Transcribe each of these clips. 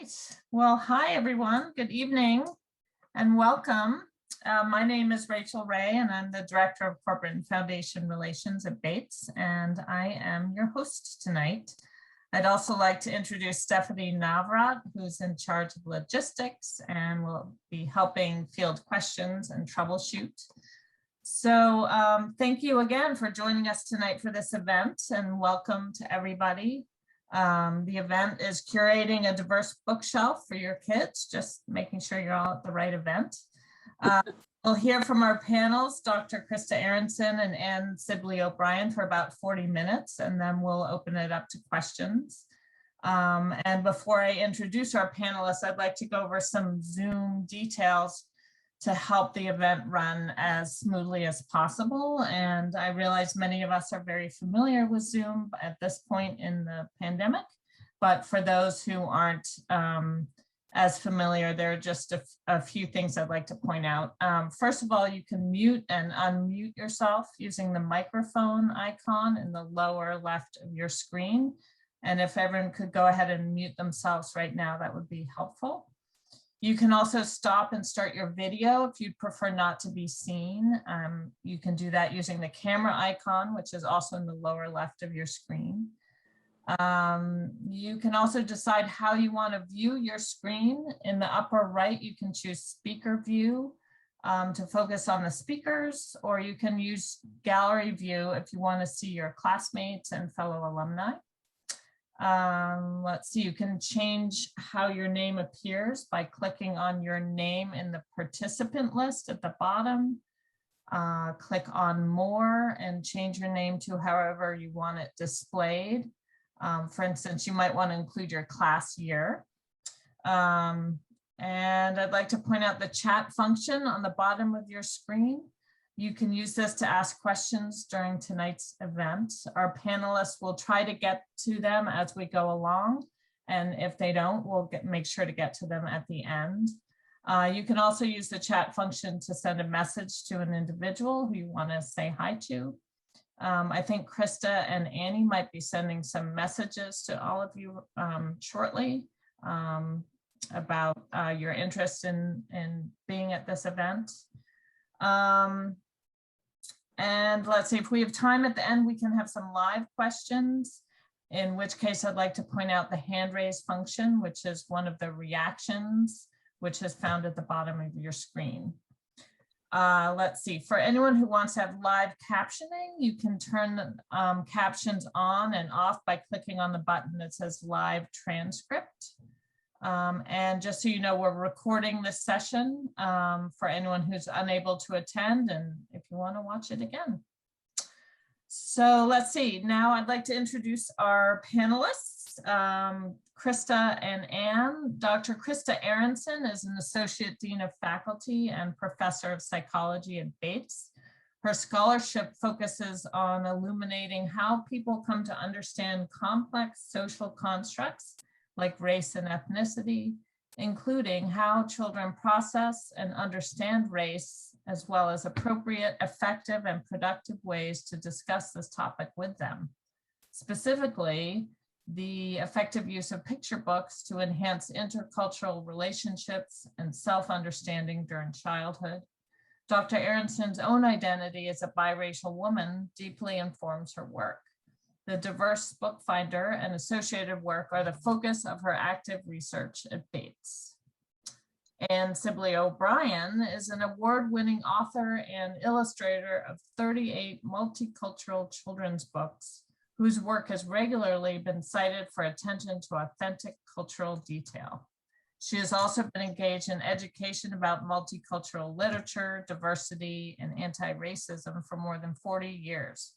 Right. Well, hi, everyone. Good evening and welcome. My name is Rachel Ray, and I'm the Director of Corporate and Foundation Relations at Bates, and I am your host tonight. I'd also like to introduce Stephanie Navrat, who's in charge of logistics and will be helping field questions and troubleshoot. So thank you again for joining us tonight for this event, and welcome to everybody. The event is Curating a Diverse Bookshelf for Your Kids, just making sure you're all at the right event. We'll hear from our panels, Dr. Krista Aronson and Sibley O'Brien, for about 40 minutes, and then we'll open it up to questions. And before I introduce our panelists, I'd like to go over some Zoom details to help the event run as smoothly as possible. And I realize many of us are very familiar with Zoom at this point in the pandemic, but for those who aren't as familiar, there are just a few things I'd like to point out. First of all, you can mute and unmute yourself using the microphone icon in the lower left of your screen. And if everyone could go ahead and mute themselves right now, that would be helpful. You can also stop and start your video if you'd prefer not to be seen. You can do that using the camera icon, which is also in the lower left of your screen. You can also decide how you want to view your screen. In the upper right, you can choose speaker view to focus on the speakers, or you can use gallery view if you want to see your classmates and fellow alumni. Let's see, you can change how your name appears by clicking on your name in the participant list at the bottom. Click on more and change your name to however you want it displayed. For instance, you might want to include your class year. And I'd like to point out the chat function on the bottom of your screen. You can use this to ask questions during tonight's event. Our panelists will try to get to them as we go along. And if they don't, we'll make sure to get to them at the end. You can also use the chat function to send a message to an individual who you want to say hi to. I think Krista and Annie might be sending some messages to all of you shortly about your interest in being at this event. And let's see, if we have time at the end, we can have some live questions, in which case I'd like to point out the hand raise function, which is one of the reactions, which is found at the bottom of your screen. Let's see, for anyone who wants to have live captioning, you can turn captions on and off by clicking on the button that says live transcript. And just so you know, we're recording this session for anyone who's unable to attend, and if you want to watch it again. So let's see, now I'd like to introduce our panelists, Krista and Anne. Dr. Krista Aronson is an Associate Dean of Faculty and Professor of Psychology at Bates. Her scholarship focuses on illuminating how people come to understand complex social constructs like race and ethnicity, including how children process and understand race, as well as appropriate, effective, and productive ways to discuss this topic with them. Specifically, the effective use of picture books to enhance intercultural relationships and self-understanding during childhood. Dr. Aronson's own identity as a biracial woman deeply informs her work. The diverse BookFinder and associated work are the focus of her active research at Bates. And Sibley O'Brien is an award-winning author and illustrator of 38 multicultural children's books, whose work has regularly been cited for attention to authentic cultural detail. She has also been engaged in education about multicultural literature, diversity, and anti-racism for more than 40 years.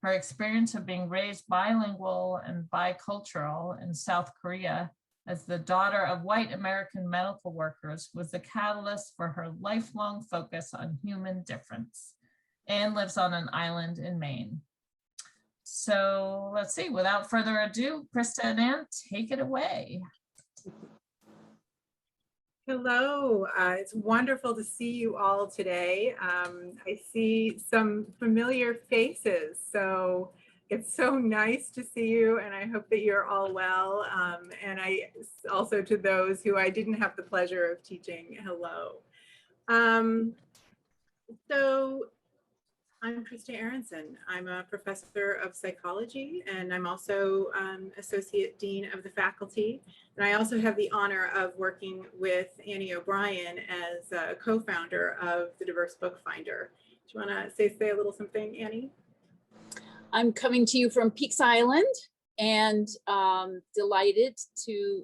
Her experience of being raised bilingual and bicultural in South Korea as the daughter of white American medical workers was the catalyst for her lifelong focus on human difference. Anne lives on an island in Maine. So let's see, without further ado, Krista and Anne, take it away. Hello, it's wonderful to see you all today. I see some familiar faces, so It's so nice to see you, and I hope that you're all well. And I also, to those who I didn't have the pleasure of teaching, hello. So I'm Krista Aronson. I'm a professor of psychology, and I'm also Associate Dean of the faculty. And I also have the honor of working with Annie O'Brien as a co-founder of the Diverse BookFinder. Do you want to say a little something, Annie? I'm coming to you from Peaks Island, and delighted to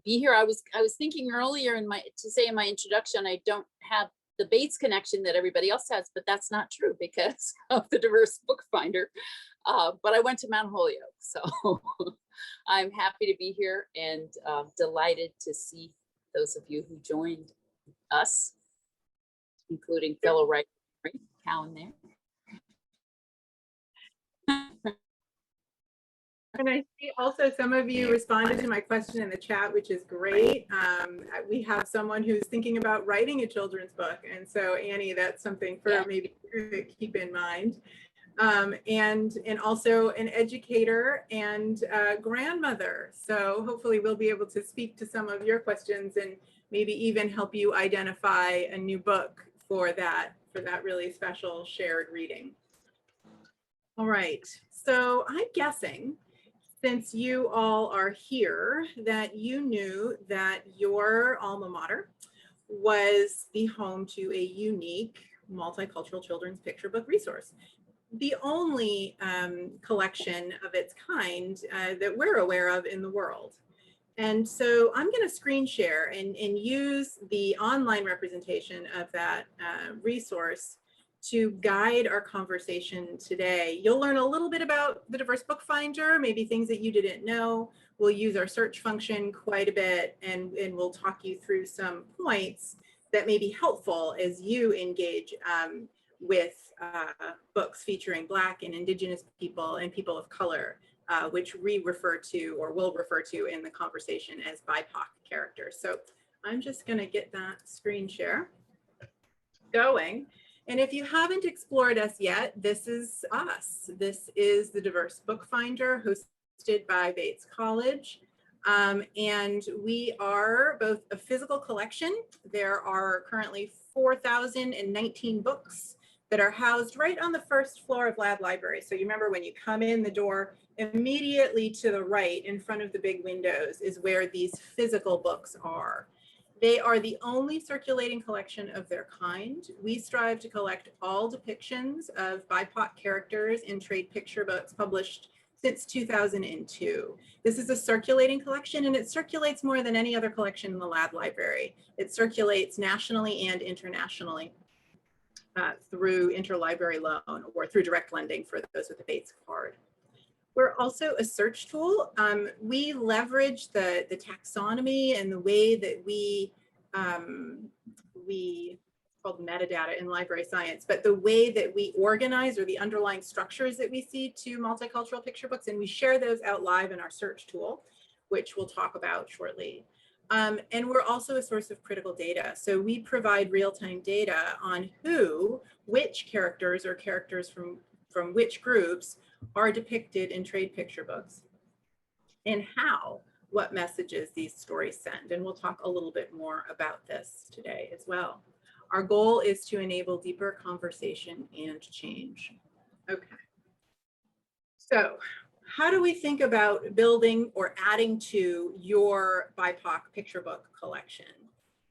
be here. I was thinking earlier in my introduction, I don't have the Bates connection that everybody else has, but that's not true because of the Diverse BookFinder. But I went to Mount Holyoke, so I'm happy to be here and delighted to see those of you who joined us, including fellow writer Cowan there. And I see also some of you responded to my question in the chat, which is great. We have someone who's thinking about writing a children's book. And so Annie, that's something for maybe to keep in mind. And also an educator and grandmother. So hopefully we'll be able to speak to some of your questions and maybe even help you identify a new book for that really special shared reading. All right, so I'm guessing, since you all are here, that you knew that your alma mater was the home to a unique multicultural children's picture book resource. The only collection of its kind that we're aware of in the world. And so I'm going to screen share and use the online representation of that resource to guide our conversation today. You'll learn a little bit about the Diverse BookFinder, maybe things that you didn't know. We'll use our search function quite a bit, and we'll talk you through some points that may be helpful as you engage with books featuring Black and Indigenous people and people of color, which we refer to or will refer to in the conversation as BIPOC characters. So I'm just going to get that screen share going. And if you haven't explored us yet, this is us. This is the Diverse BookFinder, hosted by Bates College. And we are both a physical collection. There are currently 4,019 books that are housed right on the first floor of Ladd Library. So you remember when you come in the door, immediately to the right in front of the big windows is where these physical books are. They are the only circulating collection of their kind. We strive to collect all depictions of BIPOC characters in trade picture books published since 2002. This is a circulating collection, and it circulates more than any other collection in the Ladd Library. It circulates nationally and internationally through interlibrary loan or through direct lending for those with a Bates card. We're also a search tool. We leverage the taxonomy and the way that we called metadata in library science, but the way that we organize or the underlying structures that we see to multicultural picture books, and we share those out live in our search tool, which we'll talk about shortly. And we're also a source of critical data. So we provide real-time data on which characters or characters from which groups are depicted in trade picture books and what messages these stories send. And we'll talk a little bit more about this today as well. Our goal is to enable deeper conversation and change. Okay. So how do we think about building or adding to your BIPOC picture book collection?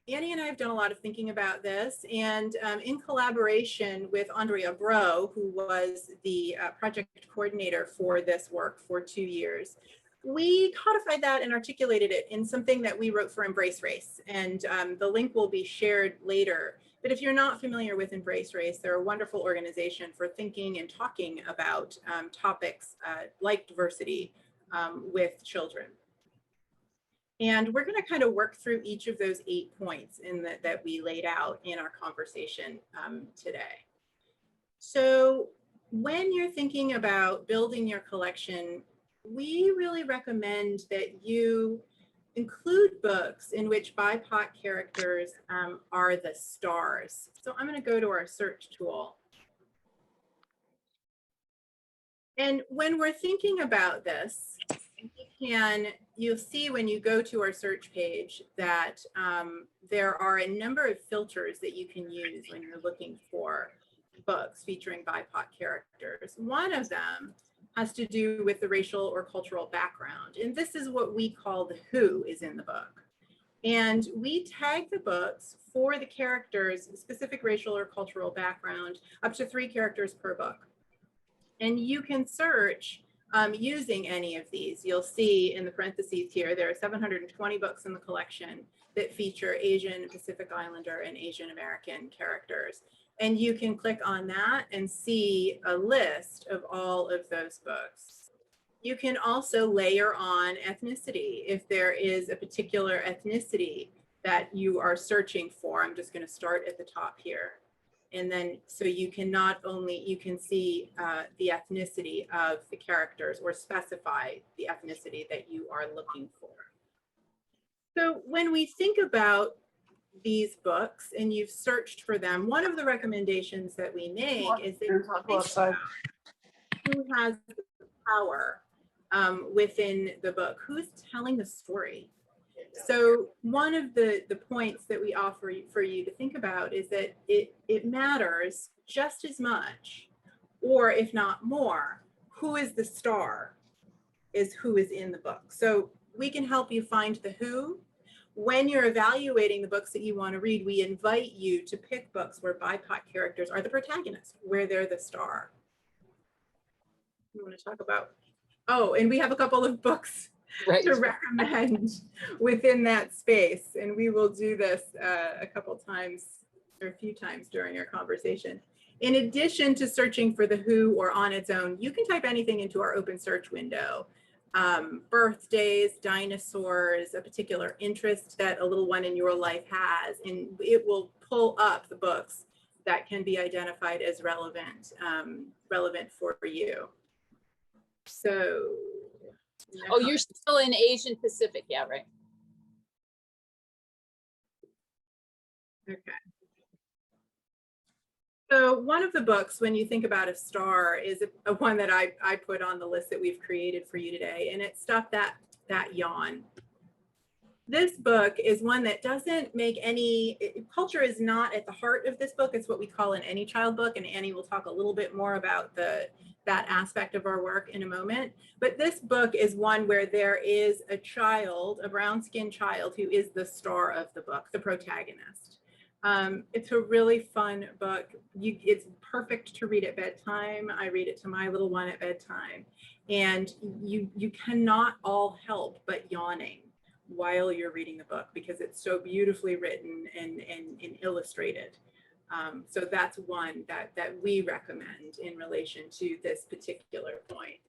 Annie and I have done a lot of thinking about this, and in collaboration with Andrea Bro, who was the project coordinator for this work for 2 years, we codified that and articulated it in something that we wrote for Embrace Race, and the link will be shared later. But if you're not familiar with Embrace Race, they're a wonderful organization for thinking and talking about topics like diversity with children. And we're going to kind of work through each of those 8 points that we laid out in our conversation today. So when you're thinking about building your collection, we really recommend that you include books in which BIPOC characters are the stars. So I'm going to go to our search tool. And when we're thinking about this, you'll see when you go to our search page that there are a number of filters that you can use when you're looking for books featuring BIPOC characters. One of them has to do with the racial or cultural background. And this is what we call the who is in the book. And we tag the books for the characters' specific racial or cultural background, up to 3 characters per book. And you can search using any of these. You'll see in the parentheses here, there are 720 books in the collection that feature Asian, Pacific Islander, and Asian American characters. And you can click on that and see a list of all of those books. You can also layer on ethnicity. If there is a particular ethnicity that you are searching for, I'm just going to start at the top here. And then, so you can not only, you can see the ethnicity of the characters or specify the ethnicity that you are looking for. So when we think about these books and you've searched for them, one of the recommendations that we make is that you think about who has the power within the book, who's telling the story. So one of the points that we offer for you to think about is that it matters just as much, or if not more, who is the star is who is in the book. So we can help you find the who. When you're evaluating the books that you want to read, we invite you to pick books where BIPOC characters are the protagonists, where they're the star. We want to talk about, oh, and we have a couple of books to recommend within that space. And we will do this a couple times or a few times during our conversation. In addition to searching for the who or on its own, you can type anything into our open search window. Birthdays, dinosaurs, a particular interest that a little one in your life has, and it will pull up the books that can be identified as relevant, relevant for you. So. Oh, you're still in Asian Pacific, yeah, right? Okay. So one of the books, when you think about a star, is a one that I put on the list that we've created for you today, and it's Stop That Yawn. This book is one that doesn't make any, culture is not at the heart of this book. It's what we call an any child book, and Annie will talk a little bit more about that aspect of our work in a moment. But this book is one where there is a child, a brown-skinned child, who is the star of the book, the protagonist. It's a really fun book. It's perfect to read at bedtime. I read it to my little one at bedtime. And you cannot all help but yawning while you're reading the book because it's so beautifully written and illustrated. So that's one that we recommend in relation to this particular point.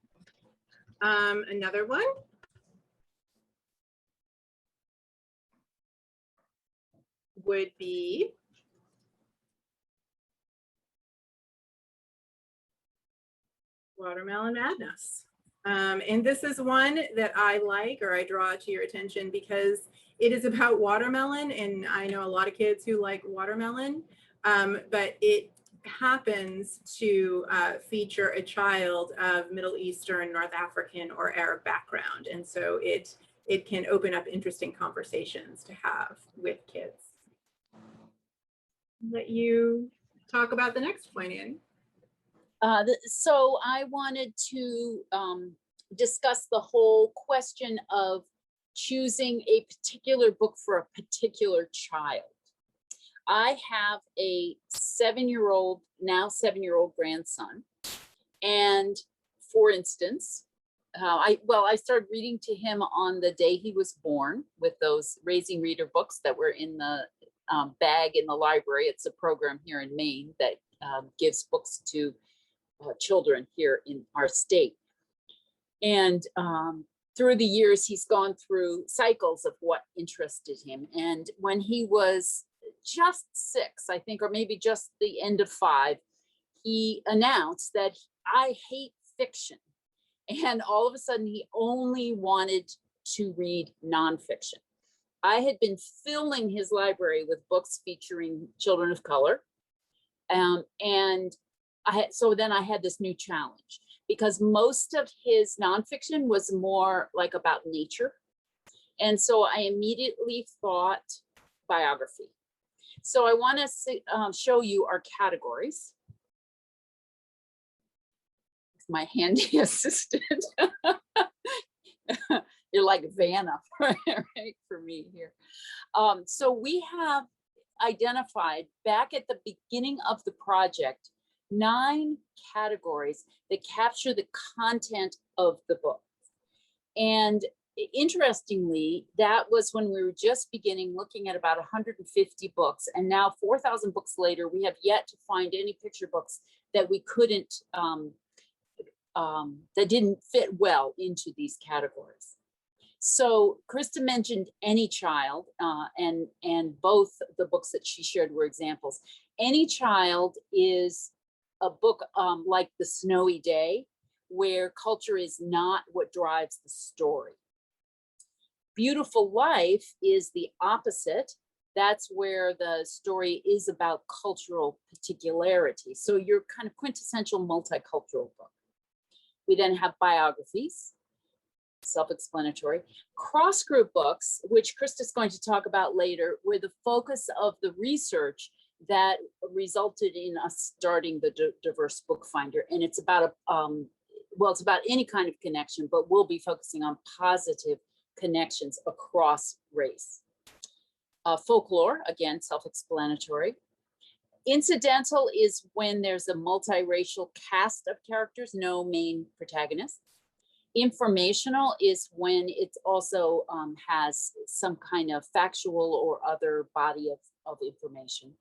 Another one. Would be Watermelon Madness. And this is one that I like, or I draw to your attention because it is about watermelon, and I know a lot of kids who like watermelon, but it happens to feature a child of Middle Eastern, North African, or Arab background. And so it can open up interesting conversations to have with kids. Let you talk about the next point, in. So I wanted to discuss the whole question of choosing a particular book for a particular child. I have a 7-year-old, now 7-year-old grandson. And for instance, I started reading to him on the day he was born with those Raising Reader books that were in the bag in the library. It's a program here in Maine that gives books to children here in our state. And through the years, he's gone through cycles of what interested him. And when he was just 6, I think, or maybe just the end of 5, he announced that I hate fiction. And all of a sudden, he only wanted to read nonfiction. I had been filling his library with books featuring children of color. And so then I had this new challenge. because most of his nonfiction was more like about nature. And so I immediately thought biography. So I want to show you our categories. My handy assistant. You're like Vanna, right, for me here. So we have identified back at the beginning of the project 9 categories that capture the content of the book. And interestingly, that was when we were just beginning looking at about 150 books. And now 4,000 books later, we have yet to find any picture books that we couldn't, that didn't fit well into these categories. So Krista mentioned Any Child, and both the books that she shared were examples. Any Child is a book like The Snowy Day, where culture is not what drives the story. Beautiful Life is the opposite. That's where the story is about cultural particularity. So you're kind of quintessential multicultural book. We then have biographies, self-explanatory. Cross-group books, which Krista's going to talk about later, were the focus of the research that resulted in us starting the Diverse BookFinder. And it's about well, it's about any kind of connection, but we'll be focusing on positive connections across race. Folklore, again, self-explanatory. Incidental is when there's a multiracial cast of characters, no main protagonist. Informational is when it also has some kind of factual or other body of information.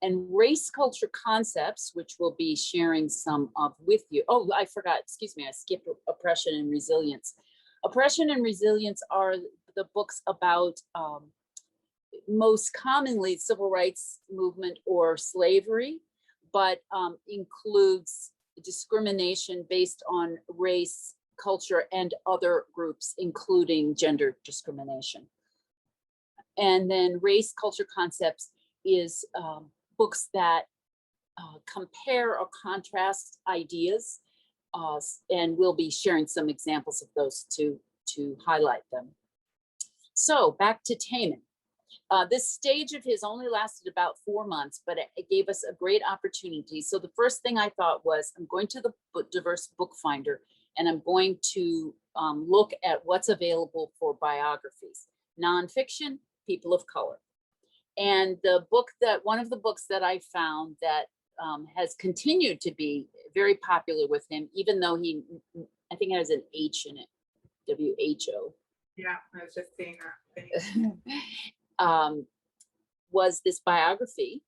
And race culture concepts, which we'll be sharing some of with you. Oh, I forgot, excuse me, I skipped Oppression and Resilience. Oppression and Resilience are the books about most commonly civil rights movement or slavery, but includes discrimination based on race, culture, and other groups, including gender discrimination. And then Race Culture Concepts is books that compare or contrast ideas, and we'll be sharing some examples of those to highlight them. So back to Taman. This stage of his only lasted about 4 months, but it gave us a great opportunity. So the first thing I thought was, I'm going to the Diverse BookFinder, and I'm going to look at what's available for biographies. Nonfiction, people of color. And one of the books that I found that has continued to be very popular with him, even though I think it has an H in it, WHO. Yeah, I was just seeing that. Was this biography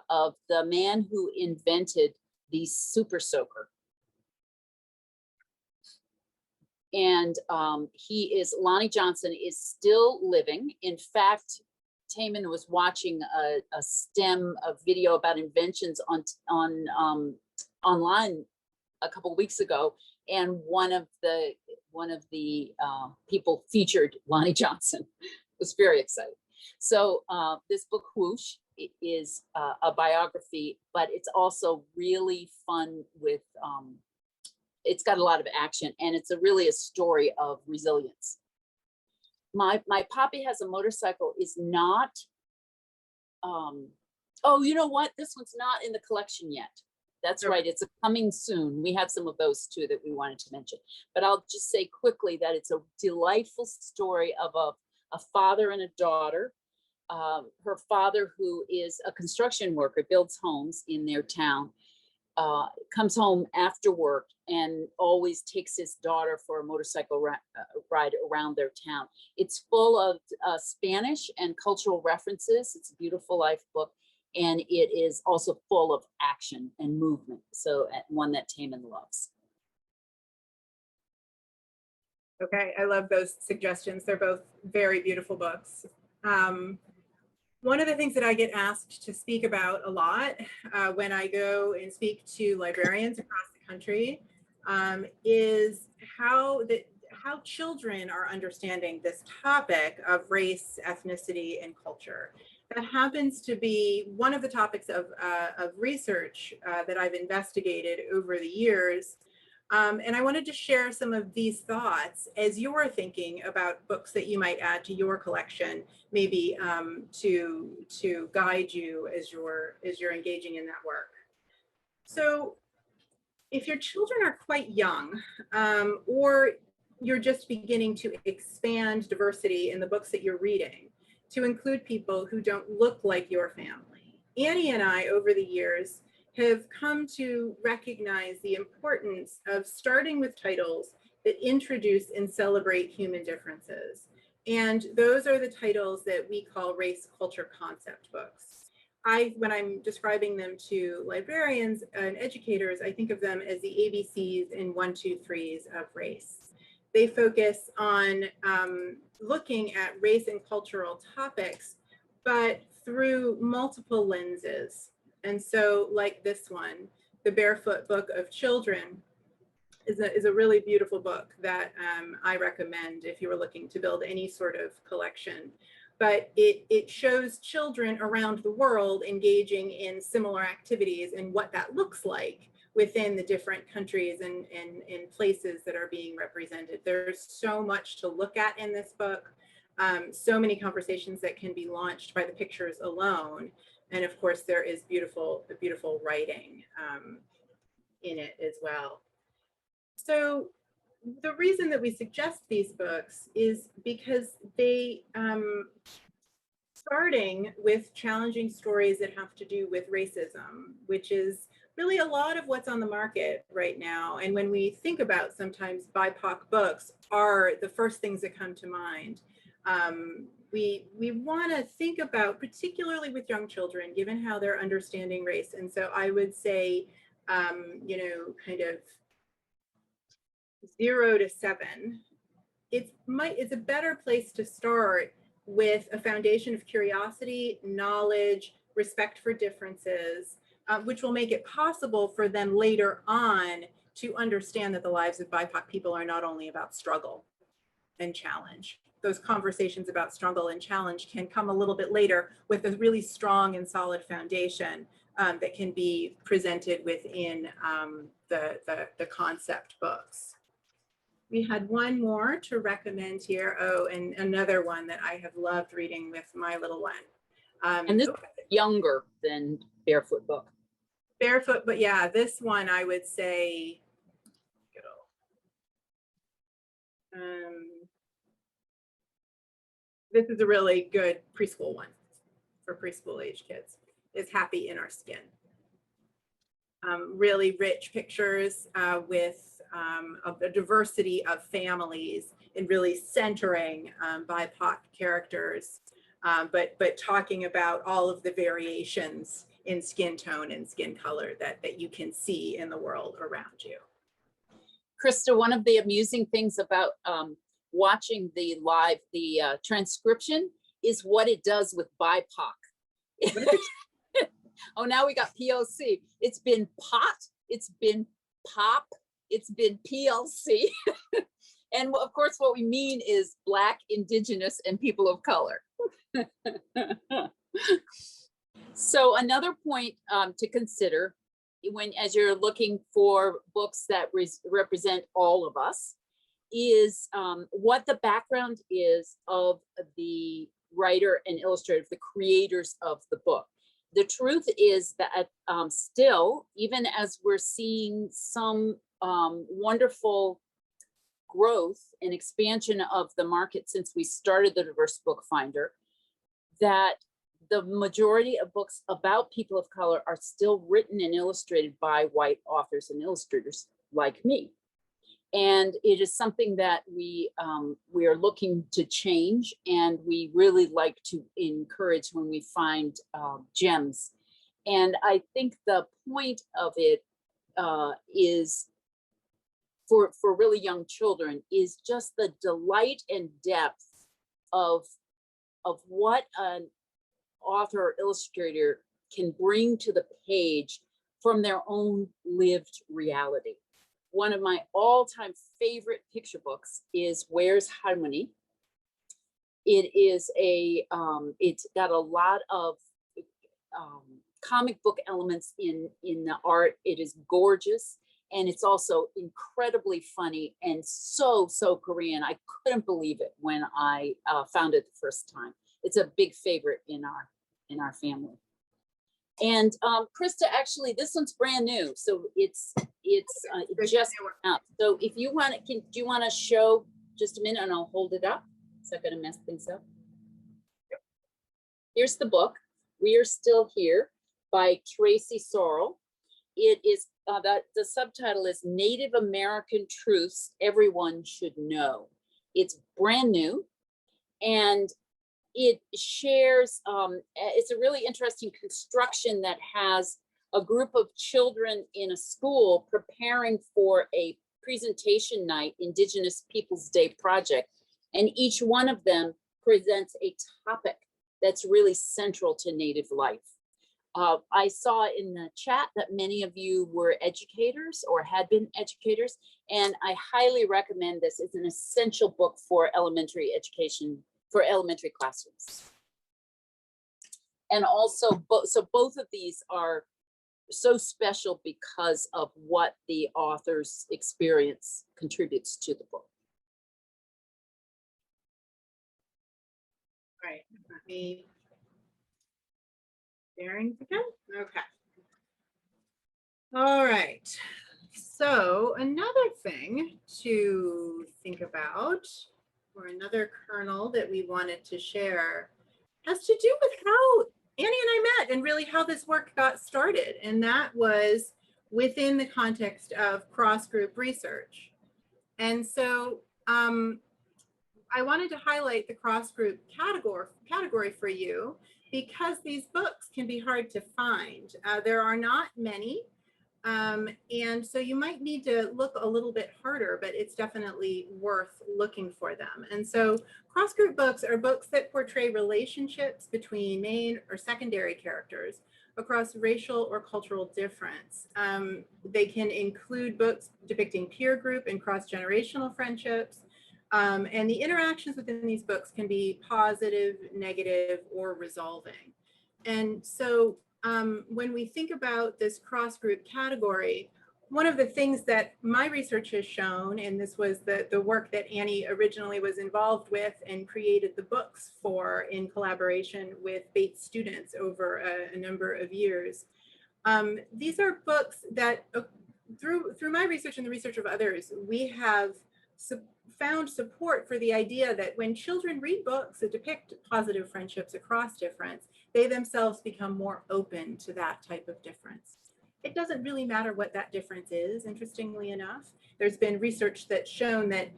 of the man who invented the super soaker. And Lonnie Johnson is still living. In fact, Taman was watching a STEM video about inventions online a couple of weeks ago, and one of the people featured Lonnie Johnson. It was very exciting. So this book, Whoosh, is a biography, but it's also really fun with, it's got a lot of action, and it's really a story of resilience. My Poppy Has a Motorcycle is not, oh, you know what? This one's not in the collection yet. That's right, it's coming soon. We have some of those too that we wanted to mention. But I'll just say quickly that it's a delightful story of a father and a daughter. Her father, who is a construction worker, builds homes in their town, comes home after work and always takes his daughter for a motorcycle ride around their town. It's full of Spanish and cultural references. It's a beautiful life book, and it is also full of action and movement. So one that Taman loves. Okay, I love those suggestions. They're both very beautiful books. One of the things that I get asked to speak about a lot when I go and speak to librarians across the country is how children are understanding this topic of race, ethnicity, and culture. That happens to be one of the topics of research that I've investigated over the years And I wanted to share some of these thoughts as you're thinking about books that you might add to your collection, maybe to guide you as you're engaging in that work. So if your children are quite young, or you're just beginning to expand diversity in the books that you're reading to include people who don't look like your family, Annie and I, over the years, have come to recognize the importance of starting with titles that introduce and celebrate human differences. And those are the titles that we call race culture concept books. When I'm describing them to librarians and educators, I think of them as the ABCs and 1, 2, 3s of race. They focus on looking at race and cultural topics, but through multiple lenses. And so, like this one, The Barefoot Book of Children is a really beautiful book that I recommend if you were looking to build any sort of collection. But it shows children around the world engaging in similar activities and what that looks like within the different countries and places that are being represented. There's so much to look at in this book, so many conversations that can be launched by the pictures alone. And of course, there is beautiful writing in it as well. So the reason that we suggest these books is because they, starting with challenging stories that have to do with racism, which is really a lot of what's on the market right now. And when we think about sometimes BIPOC books are the first things that come to mind. We want to think about, particularly with young children, given how they're understanding race. And so I would say, you know, kind of 0 to 7, it's a better place to start with a foundation of curiosity, knowledge, respect for differences, which will make it possible for them later on to understand that the lives of BIPOC people are not only about struggle and challenge. Those conversations about struggle and challenge can come a little bit later with a really strong and solid foundation that can be presented within the concept books. We had one more to recommend here. Oh, and another one that I have loved reading with my little one. And this is younger than Barefoot Book. Barefoot, but yeah, this one I would say, this is a really good preschool one for preschool age kids, is Happy in Our Skin. Really rich pictures with of the diversity of families and really centering BIPOC characters, but talking about all of the variations in skin tone and skin color that you can see in the world around you. Krista, one of the amusing things about watching the transcription is what it does with BIPOC. Oh, now we got POC. It's been pot, it's been pop, it's been PLC. And of course, what we mean is Black, Indigenous, and people of color. So another point to consider as you're looking for books that represent all of us is what the background is of the writer and illustrator, the creators of the book. The truth is that still, even as we're seeing some wonderful growth and expansion of the market since we started the Diverse BookFinder, that the majority of books about people of color are still written and illustrated by white authors and illustrators like me. And it is something that we are looking to change, and we really like to encourage when we find gems. And I think the point of it is for really young children is just the delight and depth of what an author or illustrator can bring to the page from their own lived reality. One of my all-time favorite picture books is Where's Harmony? It is it's got a lot of comic book elements in the art. It is gorgeous, And it's also incredibly funny and so Korean. I couldn't believe it when I found it the first time. It's a big favorite in our family. And Krista, actually, this one's brand new, so it just came out. So if you want it, do you want to show just a minute, and I'll hold it up? Is that going to mess things up? Here's the book, We Are Still Here, by Tracy Sorrell. It is the subtitle is Native American Truths Everyone Should Know. It's brand new, and it shares, it's a really interesting construction that has a group of children in a school preparing for a presentation night, Indigenous Peoples Day project. And each one of them presents a topic that's really central to Native life. I saw in the chat that many of you were educators or had been educators, and I highly recommend this. It's an essential book for elementary education, for elementary classrooms. And also, so both of these are so special because of what the author's experience contributes to the book. All right, let me sharing again. Okay. All right. So another thing to think about, or another kernel that we wanted to share, has to do with how Annie and I met and really how this work got started. And that was within the context of cross-group research. And so I wanted to highlight the cross-group category for you because these books can be hard to find. There are not many. And so you might need to look a little bit harder, but it's definitely worth looking for them. And so cross-group books are books that portray relationships between main or secondary characters across racial or cultural difference. They can include books depicting peer group and cross-generational friendships. And the interactions within these books can be positive, negative, or resolving. And so when we think about this cross-group category, one of the things that my research has shown, and this was the work that Annie originally was involved with and created the books for in collaboration with Bates students over a number of years. These are books that through my research and the research of others, we have found support for the idea that when children read books that depict positive friendships across difference, they themselves become more open to that type of difference. It doesn't really matter what that difference is, interestingly enough. There's been research that's shown that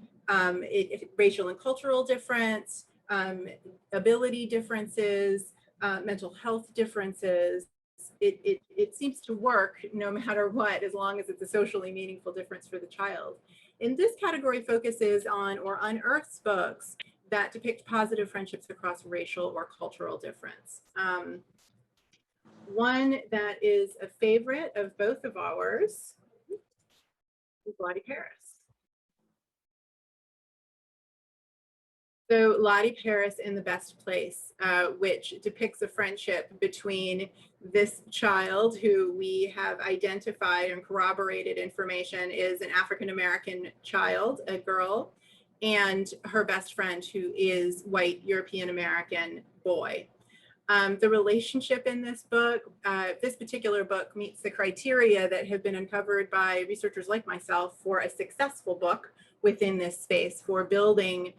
racial and cultural difference, ability differences, mental health differences, it seems to work no matter what, as long as it's a socially meaningful difference for the child. And this category focuses on or unearths books that depict positive friendships across racial or cultural difference. One that is a favorite of both of ours is Lottie Paris. So Lottie Paris in The Best Place, which depicts a friendship between this child who we have identified and corroborated information is an African-American child, a girl, and her best friend who is white European-American boy. The relationship in this book, this particular book meets the criteria that have been uncovered by researchers like myself for a successful book within this space for building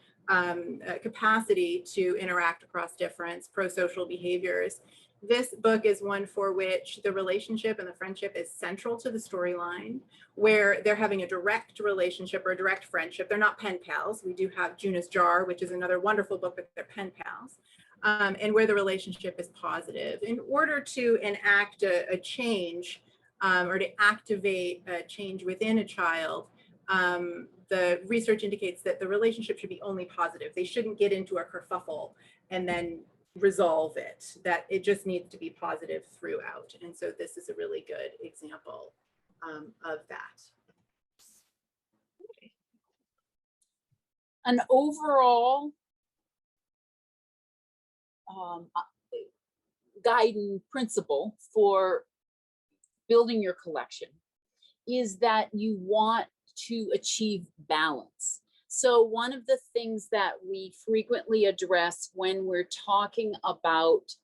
capacity to interact across difference, pro-social behaviors. This book is one for which the relationship and the friendship is central to the storyline, where they're having a direct relationship or a direct friendship. They're not pen pals. We do have Juna's Jar, which is another wonderful book, but they're pen pals. And where the relationship is positive. In order to enact a change or to activate a change within a child, the research indicates that the relationship should be only positive. They shouldn't get into a kerfuffle and then resolve it, that it just needs to be positive throughout. And so this is a really good example of that. An overall guiding principle for building your collection is that you want to achieve balance. So one of the things that we frequently address when we're talking about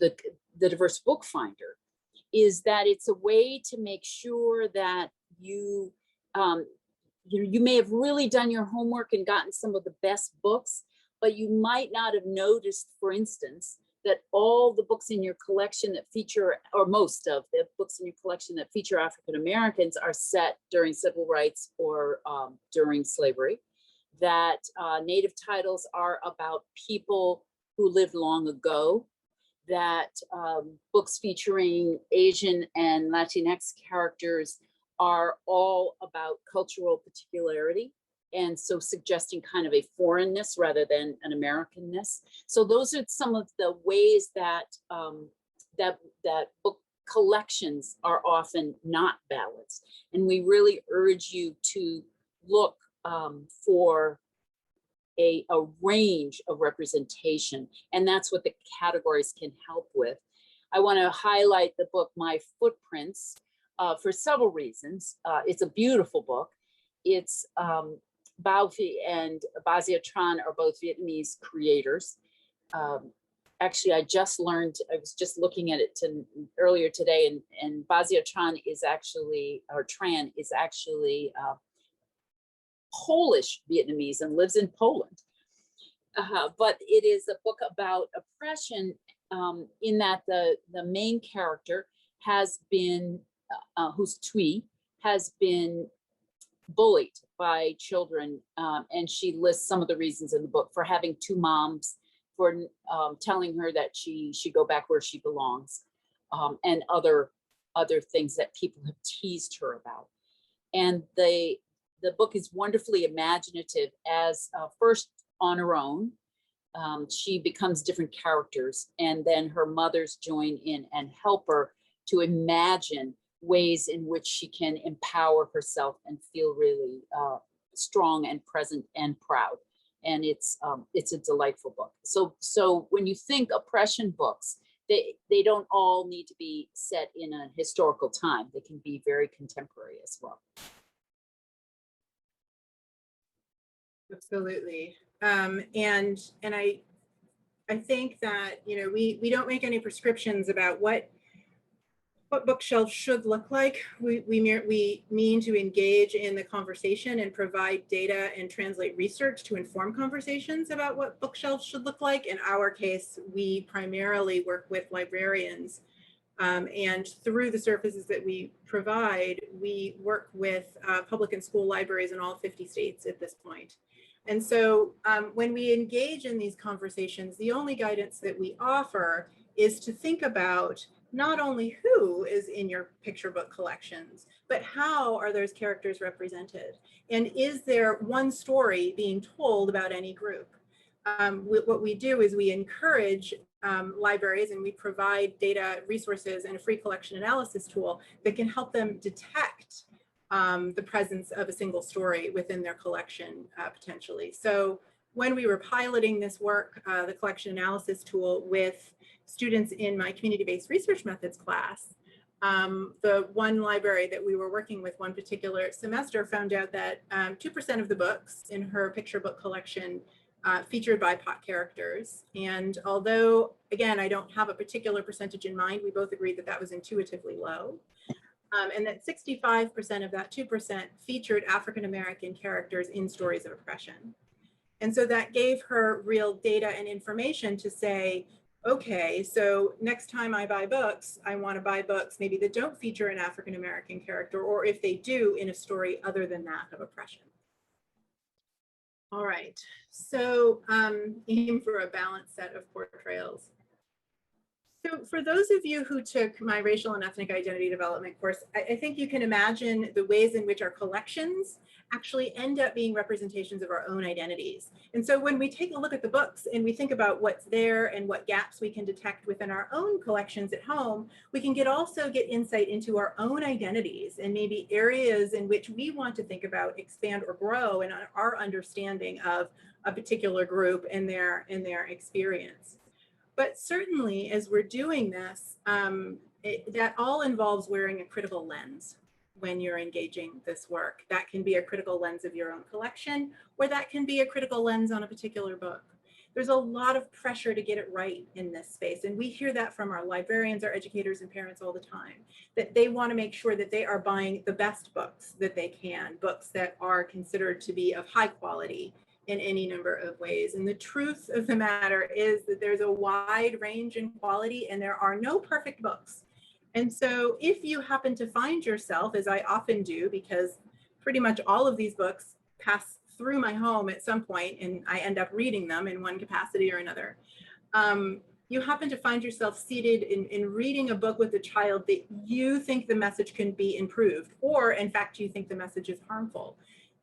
the diverse book finder is that it's a way to make sure that you may have really done your homework and gotten some of the best books, but you might not have noticed, for instance, that all the books in your collection that feature, or most of the books in your collection that feature African Americans are set during civil rights or during slavery, that Native titles are about people who lived long ago, that books featuring Asian and Latinx characters are all about cultural particularity, and so suggesting kind of a foreignness rather than an Americanness. So those are some of the ways that that book collections are often not balanced, and we really urge you to look for a range of representation, and that's what the categories can help with. I want to highlight the book My Footprints for several reasons. It's a beautiful book. It's Bao Phi and Bazia Tran are both Vietnamese creators. Actually, I was just looking at it earlier today, and Bazia Tran is actually, or Tran is actually Polish Vietnamese and lives in Poland. But it is a book about oppression in that the main character has been, who's Thuy, has been bullied by children, and she lists some of the reasons in the book for having two moms, for telling her that she should go back where she belongs, and other things that people have teased her about. And the book is wonderfully imaginative as first on her own, she becomes different characters, and then her mothers join in and help her to imagine ways in which she can empower herself and feel really strong and present and proud. And it's a delightful book. So when you think oppression books, they don't all need to be set in a historical time. They can be very contemporary as well. Absolutely. And I think that, you know, we don't make any prescriptions about what bookshelves should look like. We mean to engage in the conversation and provide data and translate research to inform conversations about what bookshelves should look like. In our case, we primarily work with librarians, and through the services that we provide, we work with public and school libraries in all 50 states at this point. And so when we engage in these conversations, the only guidance that we offer is to think about not only who is in your picture book collections, but how are those characters represented? And is there one story being told about any group? What we do is we encourage libraries, and we provide data, resources, and a free collection analysis tool that can help them detect the presence of a single story within their collection potentially. So when we were piloting this work, the collection analysis tool with students in my community-based research methods class, the one library that we were working with one particular semester found out that 2% of the books in her picture book collection featured BIPOC characters. And although, again, I don't have a particular percentage in mind, we both agreed that that was intuitively low. And that 65% of that 2% featured African-American characters in stories of oppression. And so that gave her real data and information to say, okay, so next time I buy books, I want to buy books maybe that don't feature an African-American character, or if they do, in a story other than that of oppression. All right, so aim for a balanced set of portrayals. So for those of you who took my racial and ethnic identity development course, I think you can imagine the ways in which our collections actually end up being representations of our own identities. And so when we take a look at the books and we think about what's there and what gaps we can detect within our own collections at home, we can also get insight into our own identities and maybe areas in which we want to think about, expand, or grow in our understanding of a particular group and their experience. But certainly, as we're doing this, that all involves wearing a critical lens when you're engaging this work. That can be a critical lens of your own collection, or that can be a critical lens on a particular book. There's a lot of pressure to get it right in this space. And we hear that from our librarians, our educators, and parents all the time, that they want to make sure that they are buying the best books that they can, books that are considered to be of high quality in any number of ways. And the truth of the matter is that there's a wide range in quality and there are no perfect books. And so if you happen to find yourself, as I often do, because pretty much all of these books pass through my home at some point and I end up reading them in one capacity or another, you happen to find yourself seated in reading a book with a child that you think the message can be improved, or in fact, you think the message is harmful.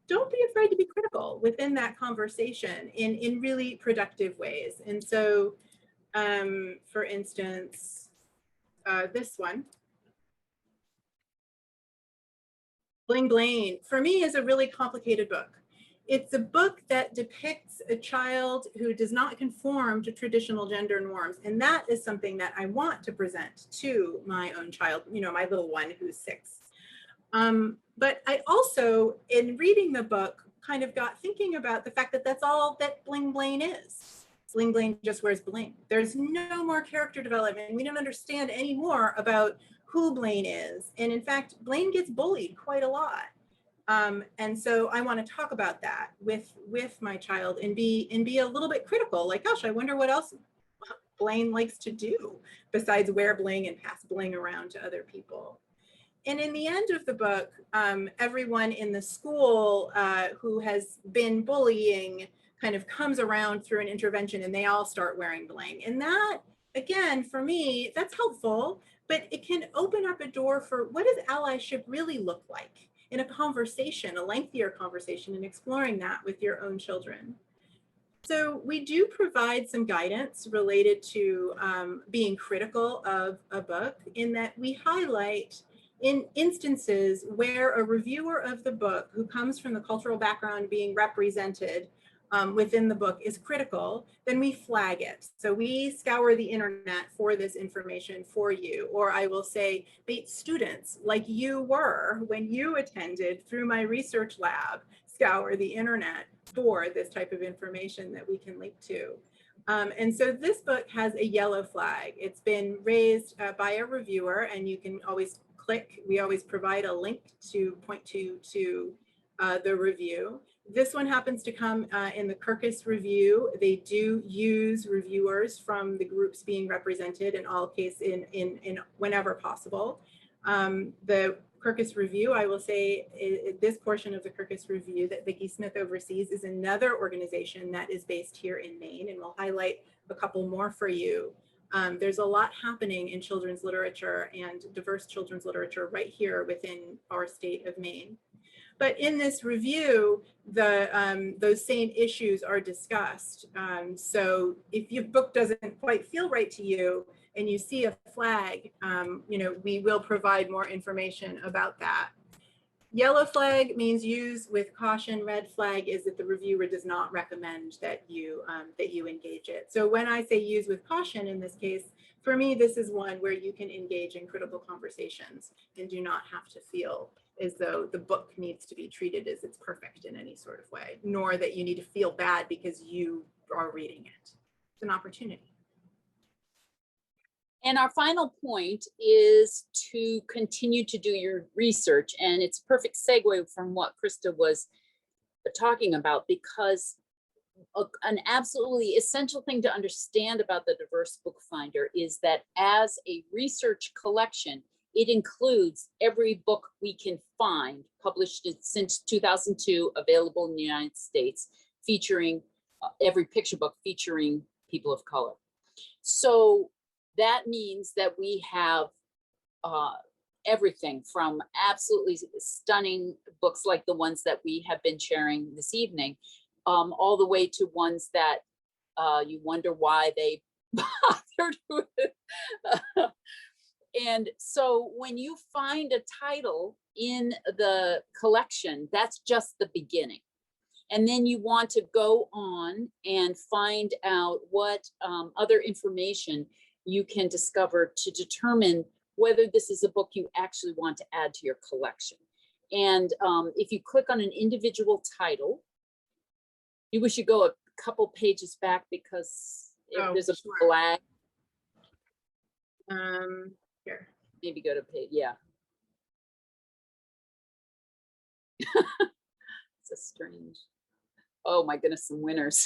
Don't be afraid to be critical within that conversation in really productive ways. And so, for instance, this one, Bling Blaine, for me is a really complicated book. It's a book that depicts a child who does not conform to traditional gender norms. And that is something that I want to present to my own child, you know, my little one who's 6. But I also, in reading the book, kind of got thinking about the fact that that's all that Bling Blaine is. Bling Blaine just wears bling. There's no more character development. We don't understand any more about who Blaine is. And in fact, Blaine gets bullied quite a lot. And so I want to talk about that with my child and be a little bit critical, like, gosh, I wonder what else Blaine likes to do besides wear bling and pass bling around to other people. And in the end of the book, everyone in the school who has been bullying kind of comes around through an intervention and they all start wearing bling. And that, again, for me, that's helpful, but it can open up a door for what does allyship really look like in a conversation, a lengthier conversation, and exploring that with your own children. So we do provide some guidance related to being critical of a book, in that we highlight in instances where a reviewer of the book who comes from the cultural background being represented within the book is critical, then we flag it. So we scour the internet for this information for you. Or I will say, Bates students, like you were when you attended through my research lab, scour the internet for this type of information that we can link to. And so this book has a yellow flag. It's been raised by a reviewer, and you can always click. We always provide a link to point to the review. This one happens to come in the Kirkus review. They do use reviewers from the groups being represented in all cases, in whenever possible. The Kirkus review, I will say, this portion of the Kirkus review that Vicki Smith oversees is another organization that is based here in Maine, and we'll highlight a couple more for you. There's a lot happening in children's literature and diverse children's literature right here within our state of Maine. But in this review, those same issues are discussed. So if your book doesn't quite feel right to you and you see a flag, you know, we will provide more information about that. Yellow flag means use with caution. Red flag is that the reviewer does not recommend that you engage it. So when I say use with caution in this case, for me, this is one where you can engage in critical conversations and do not have to feel as though the book needs to be treated as it's perfect in any sort of way, nor that you need to feel bad because you are reading it. It's an opportunity. And our final point is to continue to do your research. And it's a perfect segue from what Krista was talking about, because an absolutely essential thing to understand about the Diverse BookFinder is that as a research collection, it includes every book we can find, published since 2002, available in the United States, featuring every picture book featuring people of color. So that means that we have everything from absolutely stunning books like the ones that we have been sharing this evening, all the way to ones that you wonder why they bothered with it. And so when you find a title in the collection, that's just the beginning. And then you want to go on and find out what other information you can discover to determine whether this is a book you actually want to add to your collection. And if you click on an individual title, we should go a couple pages back because there's a flag. Here. Maybe go to page, yeah. It's a strange, oh my goodness, some winners.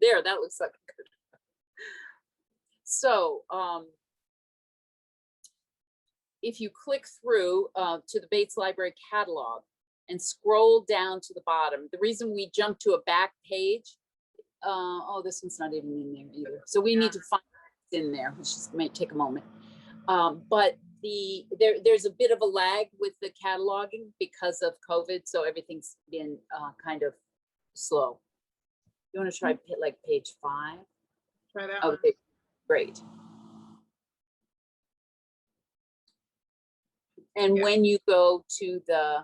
There, that looks like a good. So if you click through to the Bates Library catalog and scroll down to the bottom, the reason we jump to a back page, oh, this one's not even in there either. So we need to find it in there, which just may take a moment. But there's a bit of a lag with the cataloging because of COVID, so everything's been kind of slow. You want to try like page 5? Try that Okay, one. great. And when you go to the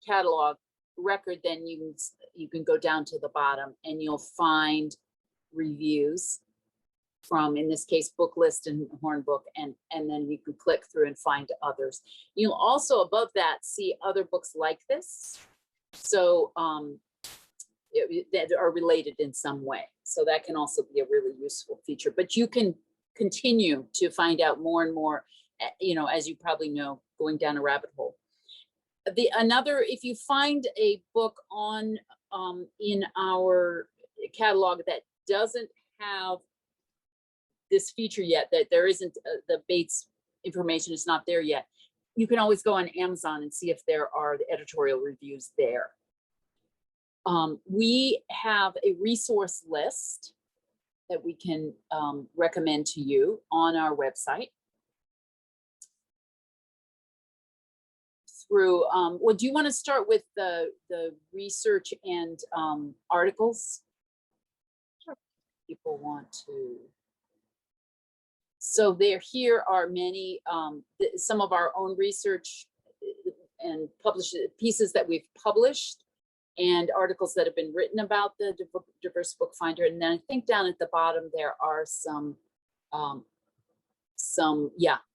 catalog record, then you can go down to the bottom and you'll find reviews from, in this case, Booklist and Hornbook, and then you can click through and find others. You'll also above that see other books like this, so that are related in some way. So that can also be a really useful feature. But you can continue to find out more and more, you know, as you probably know, going down a rabbit hole. If you find a book on in our catalog that doesn't have this feature yet, that there isn't the Bates information is not there yet, you can always go on Amazon and see if there are the editorial reviews there. We have a resource list that we can recommend to you on our website. Through, well, do you want to start with the research and articles? Sure. People want to. So here are many, some of our own research and published pieces that we've published and articles that have been written about the diverse book finder. And then I think down at the bottom, there are some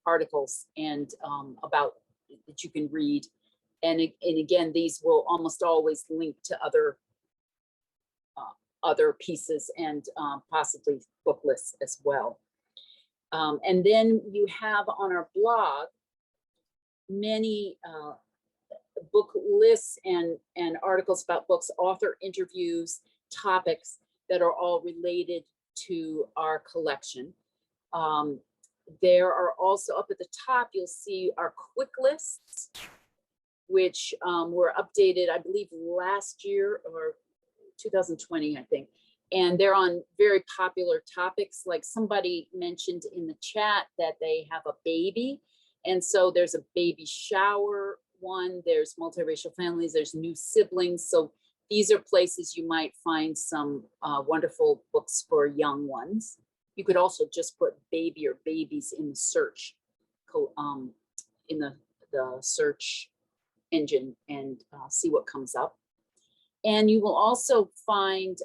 articles and about that you can read. And again, these will almost always link to other pieces and possibly book lists as well. And then you have on our blog many book lists and articles about books, author interviews, topics that are all related to our collection. There are also up at the top, you'll see our quick lists, which were updated, I believe, last year or 2020, I think. And they're on very popular topics. Like somebody mentioned in the chat that they have a baby. And so there's a baby shower one, there's multiracial families, there's new siblings. So these are places you might find some wonderful books for young ones. You could also just put baby or babies in the search, in the search engine and see what comes up. And you will also find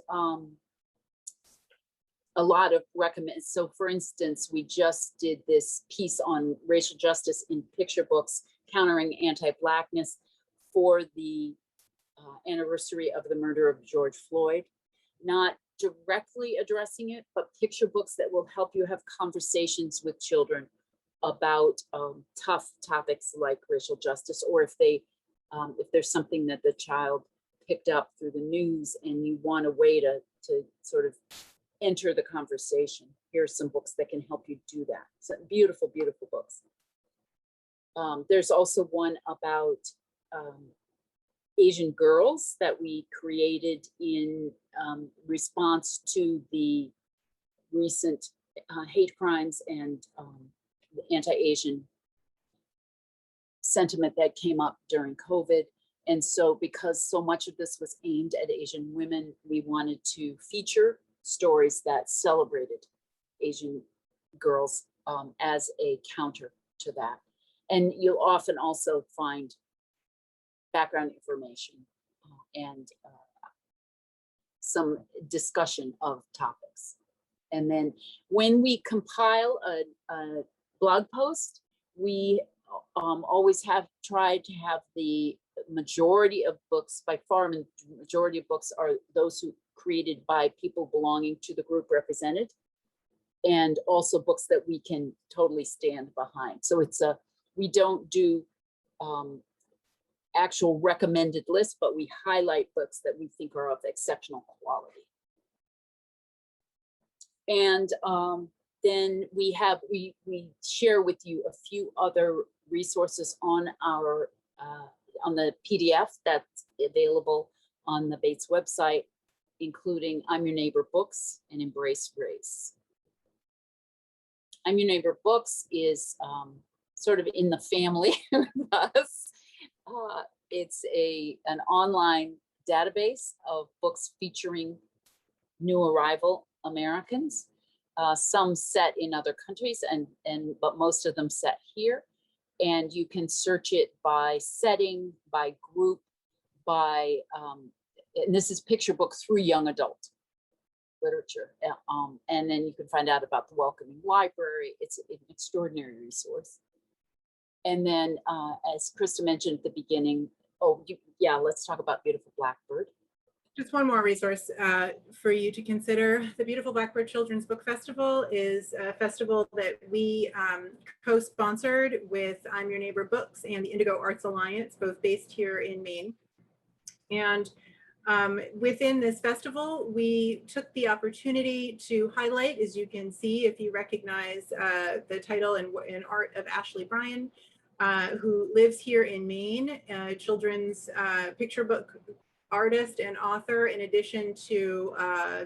a lot of recommend. So for instance, we just did this piece on racial justice in picture books, countering anti-Blackness for the anniversary of the murder of George Floyd. Not directly addressing it, but picture books that will help you have conversations with children about tough topics like racial justice, or if there's something that the child picked up through the news and you want a way to sort of enter the conversation. Here are some books that can help you do that. So beautiful, beautiful books. There's also one about Asian girls that we created in response to the recent hate crimes and the anti-Asian sentiment that came up during COVID. And so because so much of this was aimed at Asian women, we wanted to feature stories that celebrated Asian girls as a counter to that. And you'll often also find background information and some discussion of topics. And then when we compile blog post. We always have tried to have the majority of books, by far, the majority of books are those who created by people belonging to the group represented, and also books that we can totally stand behind. So it's we don't do actual recommended lists, but we highlight books that we think are of exceptional quality. And then we share with you a few other resources on our on the PDF that's available on the Bates website, including I'm Your Neighbor Books and Embrace Race. I'm Your Neighbor Books is sort of in the family with us. It's an online database of books featuring new arrival Americans, some set in other countries, but most of them set here. And you can search it by setting, by group, by, and this is picture book through young adult literature. And then you can find out about the Welcoming Library. It's an extraordinary resource. And then, as Krista mentioned at the beginning, let's talk about Beautiful Blackbird. Just one more resource for you to consider. The Beautiful Blackbird Children's Book Festival is a festival that we co-sponsored with I'm Your Neighbor Books and the Indigo Arts Alliance, both based here in Maine. And within this festival, we took the opportunity to highlight, as you can see, if you recognize the title and art of Ashley Bryan, who lives here in Maine, children's picture book artist and author, in addition to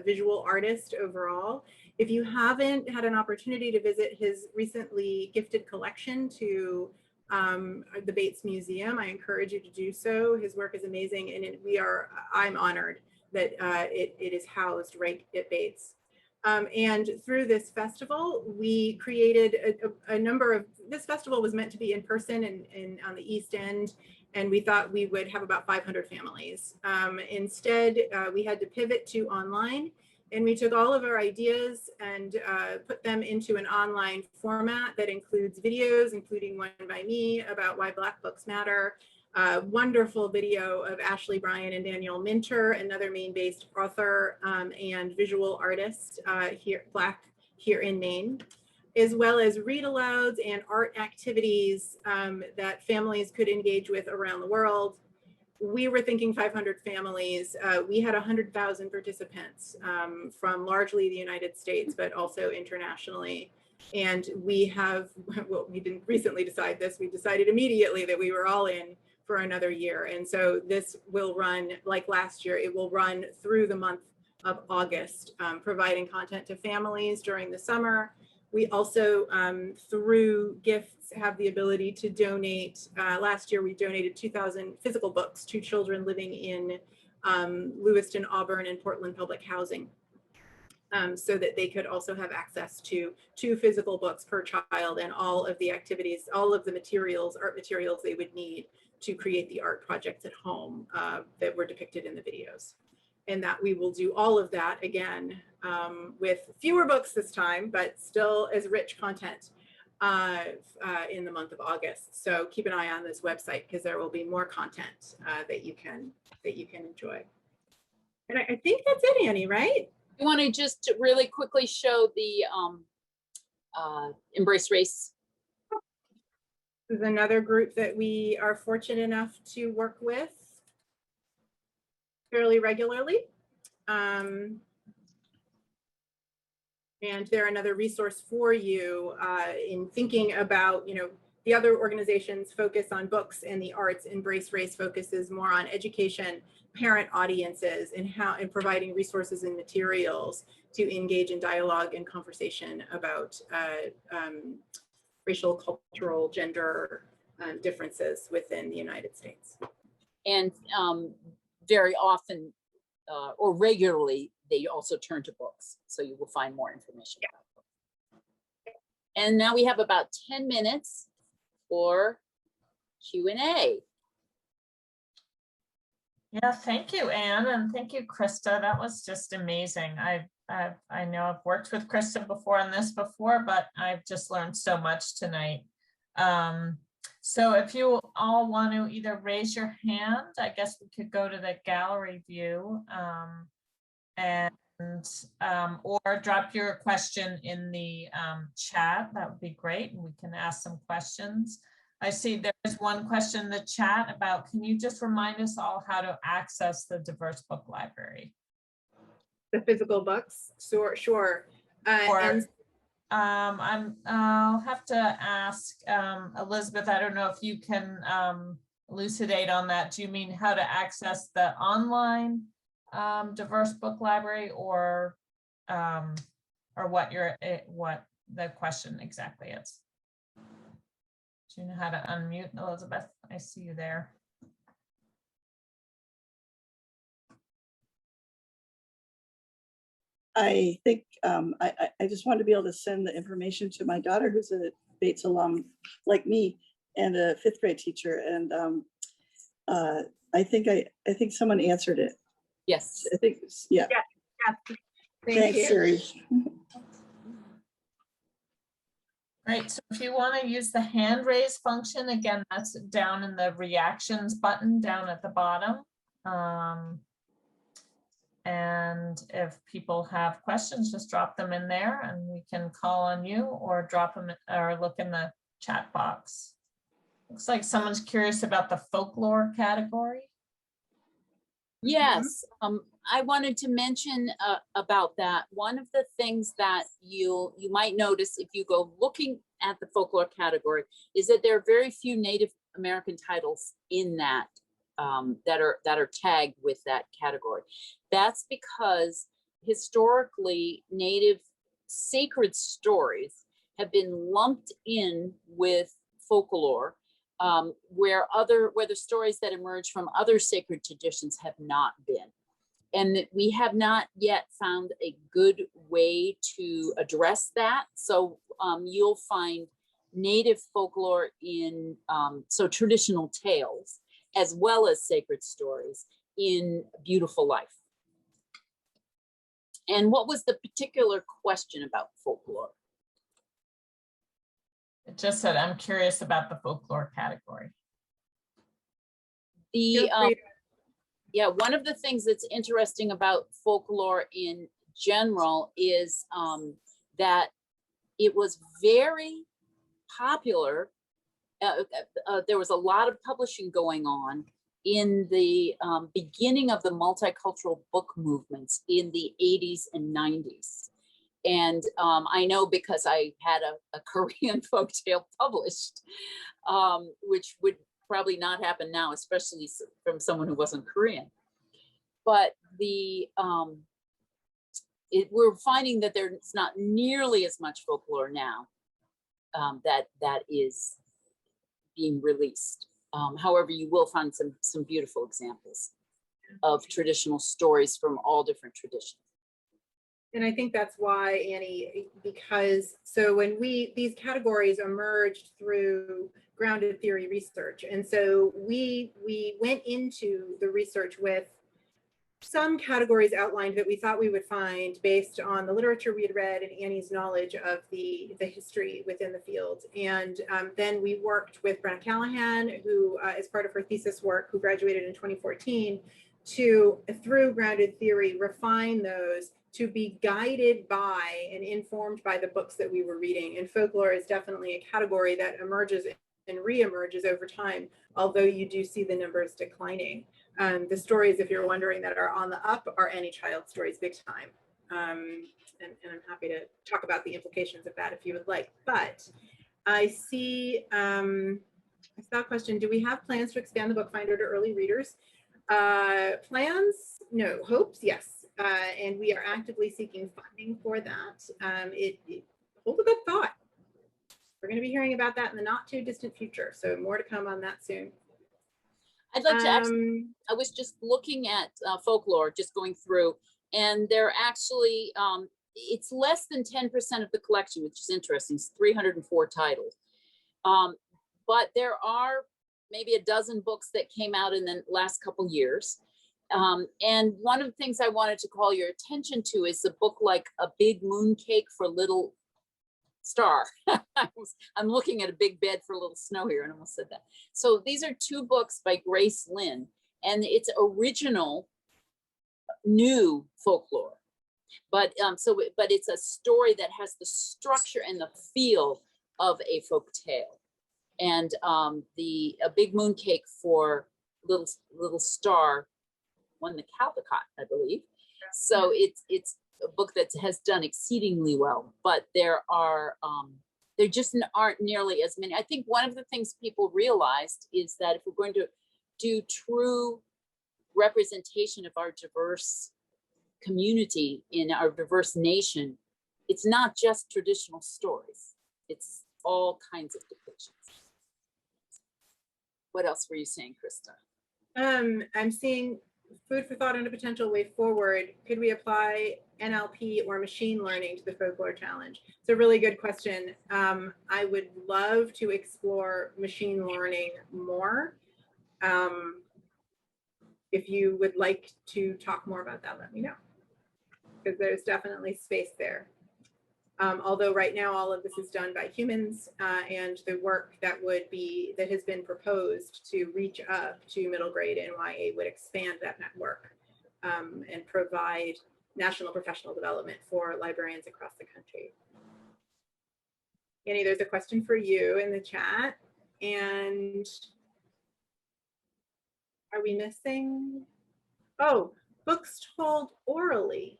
visual artist overall. If you haven't had an opportunity to visit his recently gifted collection to the Bates Museum, I encourage you to do so. His work is amazing, and I'm honored that it is housed right at Bates. And through this festival, we created a number of, this festival was meant to be in person and on the East End, and we thought we would have about 500 families. Instead, we had to pivot to online, and we took all of our ideas and put them into an online format that includes videos, including one by me about why Black books matter, wonderful video of Ashley Bryan and Danielle Minter, another Maine-based author and visual artist Black here in Maine, as well as read-alouds and art activities that families could engage with around the world. We were thinking 500 families. We had 100,000 participants from largely the United States, but also internationally. And we didn't recently decide this, we decided immediately that we were all in for another year. And so this will run, like last year, it will run through the month of August, providing content to families during the summer. We also, through gifts, have the ability to donate. Last year, we donated 2,000 physical books to children living in Lewiston, Auburn, and Portland public housing, so that they could also have access to 2 physical books per child and all of the activities, all of the materials, art materials they would need to create the art projects at home that were depicted in the videos. And that we will do all of that again with fewer books this time, but still as rich content in the month of August. So keep an eye on this website, because there will be more content that you can enjoy. And I think that's it, Annie, right? You want to just really quickly show the Embrace Race? This is another group that we are fortunate enough to work with fairly regularly. And they're another resource for you in thinking about, the other organizations focus on books and the arts. Embrace Race focuses more on education, parent audiences, and providing resources and materials to engage in dialogue and conversation about racial, cultural, gender differences within the United States. And very often or regularly, they also turn to books. So you will find more information about books. And now we have about 10 minutes for Q&A. Yeah, thank you, Anne, and thank you, Krista. That was just amazing. I know I've worked with Krista before on this before, but I've just learned so much tonight. So if you all want to either raise your hand, I guess we could go to the gallery view, or drop your question in the chat. That would be great, and we can ask some questions. I see there's one question in the chat about, can you just remind us all how to access the diverse book library? The physical books, sure. I'll have to ask Elizabeth, I don't know if you can elucidate on that. Do you mean how to access the online diverse book library, or what the question exactly is? Do you know how to unmute, Elizabeth? I see you there. I think I just want to be able to send the information to my daughter, who's a Bates alum like me and a 5th grade teacher. And I think someone answered it. Yes. I think, yeah. Yeah. Thanks, Sherry. Great. So if you want to use the hand raise function, again, that's down in the reactions button down at the bottom. And if people have questions, just drop them in there and we can call on you, or drop them or look in the chat box. Looks like someone's curious about the folklore category. Yes, I wanted to mention about that. One of the things that you might notice if you go looking at the folklore category is that there are very few Native American titles in that that are tagged with that category. That's because historically Native sacred stories have been lumped in with folklore, where the stories that emerge from other sacred traditions have not been. And that we have not yet found a good way to address that. So you'll find Native folklore in, so traditional tales, as well as sacred stories in Beautiful Life. And what was the particular question about folklore? It just said, I'm curious about the folklore category. Yeah, one of the things that's interesting about folklore in general is that it was very popular. There was a lot of publishing going on in the beginning of the multicultural book movements in the 80s and 90s. And I know because I had a Korean folktale published, which would probably not happen now, especially from someone who wasn't Korean. But we're finding that there's not nearly as much folklore now that is being released. However, you will find some beautiful examples of traditional stories from all different traditions. And I think that's why, Annie, because so when these categories emerged through grounded theory research. And so we went into the research with some categories outlined that we thought we would find based on the literature we had read and Annie's knowledge of the history within the field. And then we worked with Brenna Callahan, who as part of her thesis work, who graduated in 2014, to, through grounded theory, refine those to be guided by and informed by the books that we were reading. And folklore is definitely a category that emerges and reemerges over time, although you do see the numbers declining. The stories, if you're wondering, that are on the up are any child stories, big time. And I'm happy to talk about the implications of that if you would like. But I see, I saw a question, do we have plans to expand the BookFinder to early readers? Plans? No. Hopes? Yes. And we are actively seeking funding for that. Hold a good thought. We're going to be hearing about that in the not too distant future. So more to come on that soon. I'd like to actually, I was just looking at folklore, just going through, and they're actually, it's less than 10% of the collection, which is interesting. It's 304 titles. But there are maybe a dozen books that came out in the last couple years. And one of the things I wanted to call your attention to is the book like A Big Moon Cake for Little Star. I'm looking at A Big Bed for Little Snow here and I almost said that. So these are two books by Grace Lynn, and it's original new folklore. But but it's a story that has the structure and the feel of a folk tale. And A Big Moon Cake for Little Star won the Caldecott, I believe. So it's a book that has done exceedingly well, but there just aren't nearly as many. I think one of the things people realized is that if we're going to do true representation of our diverse community in our diverse nation, it's not just traditional stories, it's all kinds of depictions. What else were you saying, Krista? I'm seeing food for thought and a potential way forward. Could we apply NLP or machine learning to the folklore challenge? It's a really good question. I would love to explore machine learning more. If you would like to talk more about that, let me know, because there's definitely space there. Although right now all of this is done by humans, and the work that has been proposed to reach up to middle grade NYA would expand that network and provide national professional development for librarians across the country. Annie, there's a question for you in the chat. And are we missing? Oh, books told orally.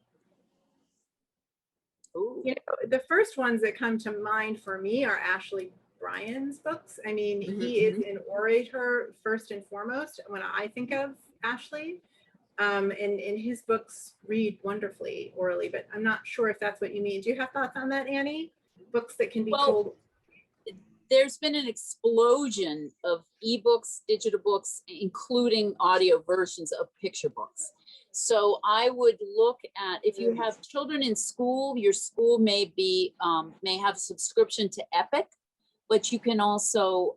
You know, the first ones that come to mind for me are Ashley Bryan's books. I mean, he is an orator first and foremost when I think of Ashley. And his books read wonderfully orally, but I'm not sure if that's what you mean. Do you have thoughts on that, Annie? Books that can be told? There's been an explosion of ebooks, digital books, including audio versions of picture books. So I would look at, if you have children in school, your school may have a subscription to Epic, but you can also,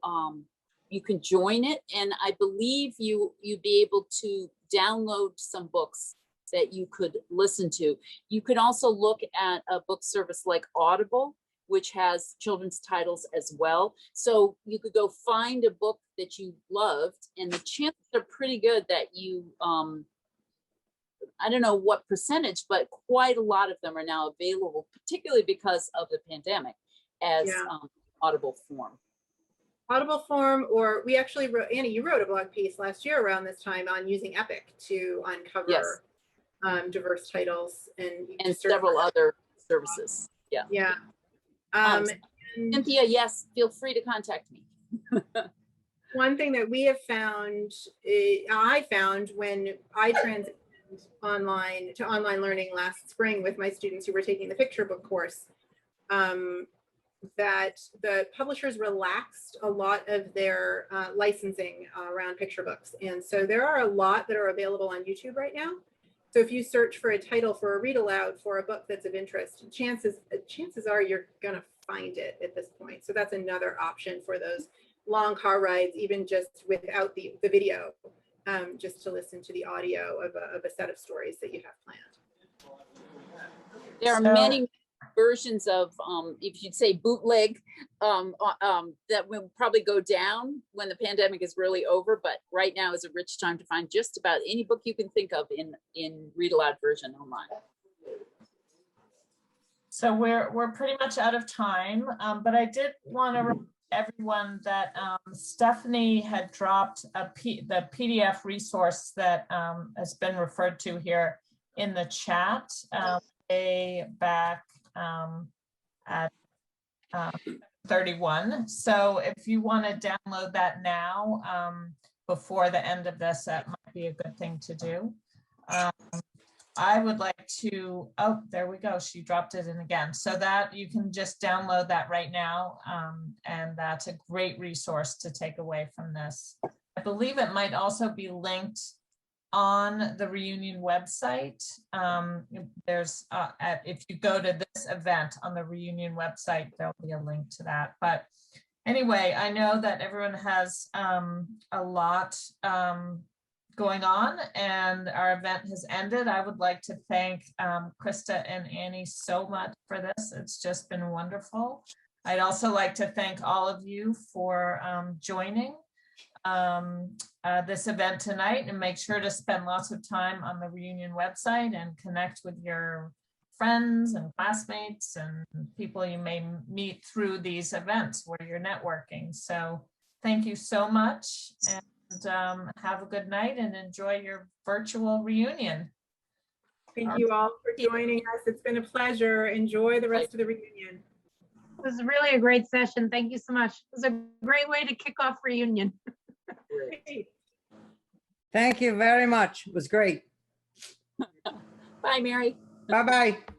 you can join it. And I believe you'd be able to download some books that you could listen to. You could also look at a book service like Audible, which has children's titles as well. So you could go find a book that you loved, and the chances are pretty good that you, I don't know what percentage, but quite a lot of them are now available, particularly because of the pandemic, as Audible form. Audible form, or we actually wrote, Annie, you wrote a blog piece last year around this time on using Epic to uncover diverse titles and several other services. Yeah. Cynthia, yes, feel free to contact me. One thing that we have found, I found when I transitioned online to online learning last spring with my students who were taking the picture book course, that the publishers relaxed a lot of their licensing around picture books. And so there are a lot that are available on YouTube right now. So if you search for a title for a read aloud for a book that's of interest, chances are you're gonna find it at this point. So that's another option for those long car rides, even just without the video, just to listen to the audio of a set of stories that you have planned. There are many versions of, if you'd say bootleg, that will probably go down when the pandemic is really over, but right now is a rich time to find just about any book you can think of in read aloud version online. So we're pretty much out of time, but I did want to remind everyone that Stephanie had dropped the PDF resource that has been referred to here in the chat way back at 31. So if you want to download that now before the end of this, that might be a good thing to do. I would like to, oh, there we go. She dropped it in again. So that you can just download that right now. And that's a great resource to take away from this. I believe it might also be linked on the reunion website. There's, if you go to this event on the reunion website, there'll be a link to that. But anyway, I know that everyone has a lot going on, and our event has ended. I would like to thank Krista and Annie so much for this. It's just been wonderful. I'd also like to thank all of you for joining this event tonight, and make sure to spend lots of time on the reunion website and connect with your friends and classmates and people you may meet through these events where you're networking. So thank you so much, and have a good night and enjoy your virtual reunion. Thank you all for joining us. It's been a pleasure. Enjoy the rest of the reunion. It was really a great session. Thank you so much. It was a great way to kick off reunion. Great. Thank you very much. It was great. Bye, Mary. Bye-bye.